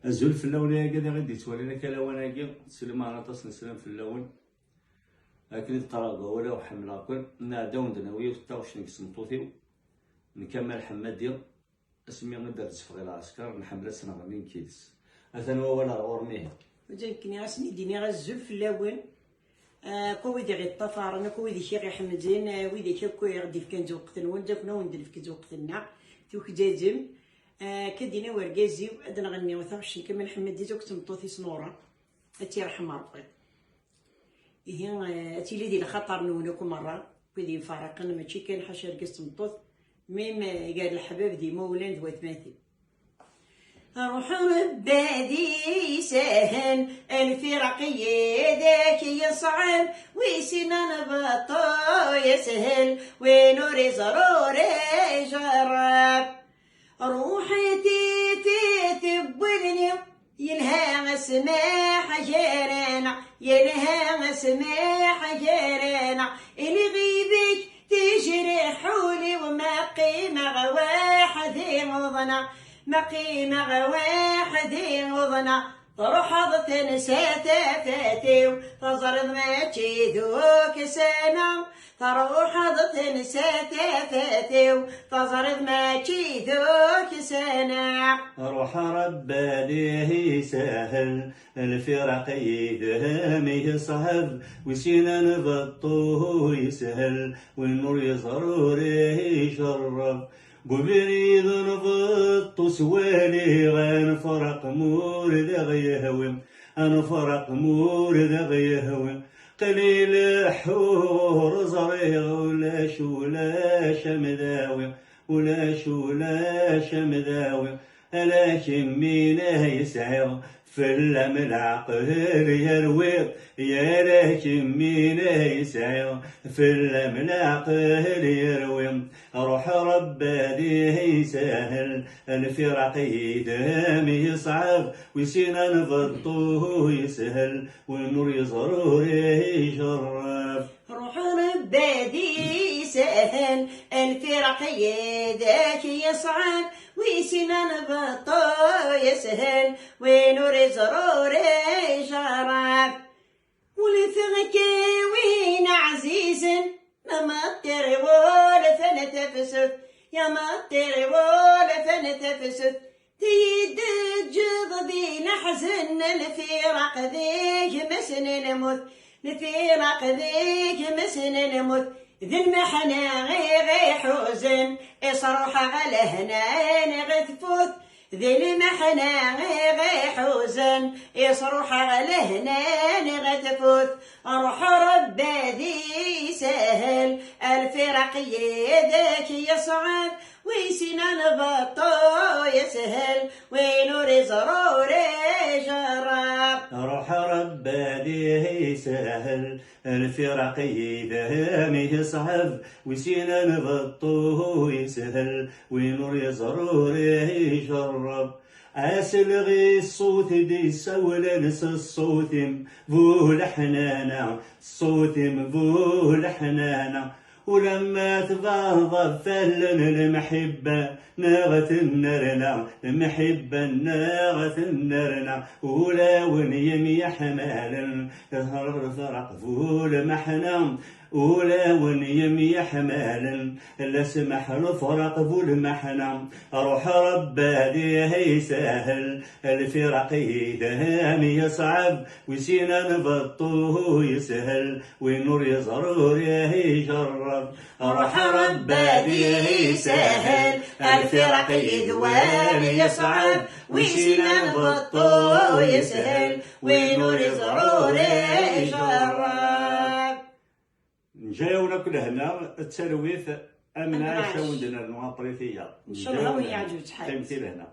الزول في اللون كذا غادي تولينا كلاوناكي سلمان تصل نسلم في اللون لكن الطراقة ولا وحمل كل نادى وندناوي وتاوش نقسم طوثيو نكمل حمادي اسمي غدا تسفغي العسكر نحمل سنة من كيس مثلا هو ولا غورميه وجاكني غاسني ديني غازل في اللون كويدي غير الطفار انا كويدي شي غير حمدين ويدي شكو غادي في كنز وقتنا ونجاكنا وندير في كنز وقتنا توك جاجم كدينا ورقازي وعندنا غني وثاش نكمل حمادي توك تمطوثي سنورة اتي رحم ربي هي اتي لي ديال خطر نونكم مرة كويدي فارقنا ماشي كاين حاشا رقاز تمطوث ميم قال الحباب ديما ولان ذوات ماثل روح ربادي سهل الفرقية ذاك يصعب ويسنان بطو يسهل ونوري زروري جرب روحتي في ثبلني يلها سماح جيرنا يلها سماح جيرنا اللي غيبك تجري حولي وما قيمة واحد يغضنا ما قيمة واحد يغضنا تروح حضت نساتاتي تزرد ما تشيدوك سنة تروح حضت نساتاتي تزرد ما تشيدوك سنة روح رباني سهل الفرق يدهمي صهب وسينا نبطوه يسهل والنور يزروري يشرب قبري ذنبط سوالي غنفرق مورد غيهوي انفرق مورد غيهوي قليل حور زريغ ولا شولاش مداوي ولا شولاش مداوي لكن مينه يسعر في اللم العقل يروي يا لكن مينه يسعر في اللم العقل يروي روح رباني سهل الفرق يدام يصعب ويسينا نبطوه يسهل والنور يزرور يشرف روح ربادي سهل الفرق يداك يصعب ويسينا نبطو يسهل ونور زرور شرف ولفغك وين عزيز ما تريبول فنتفسد يا ما تريبول فنتفسد تيد الجض ذي نحزن الفراق ذيك مسن الموت الفراق ذيك مسن الموت ذي المحنة غي حزن اصرح على هنا غتفوت ذي المحنة غي حزن يصرح على هنا غتفوت روح ربادي سهل الفرق يدك يصعب ويسنان بطو يسهل وينور زروري جرب روح ربادي سهل الفرق يدهم يصعب ويسينا نبطوه يسهل ونور يزرور يشرب أسلغي الصوت دي سول نس الصوت بو لحنانا الصوت بو لحنانا ولما تفاضى فلن المحبة ناغت النرنا المحبة ناغت النرنا ولا ونيم يا حمال يظهر فرق فول محنا ولا ونيم يا حمال لا سمح الفرق فول محنا روح ربادي هي سهل الفرق يدهم يصعب وسينا نبطوه يسهل والنور يزرور يشرب روح ربادي سهل الفرق يدوام يصعب ويسينا نبطو يسهل ونور زرور يشرب نجاونا كل هنا الترويث امنا عيشه وندنا المواطريثيه ان شاء الله ويعجبك حالك تمثيل هنا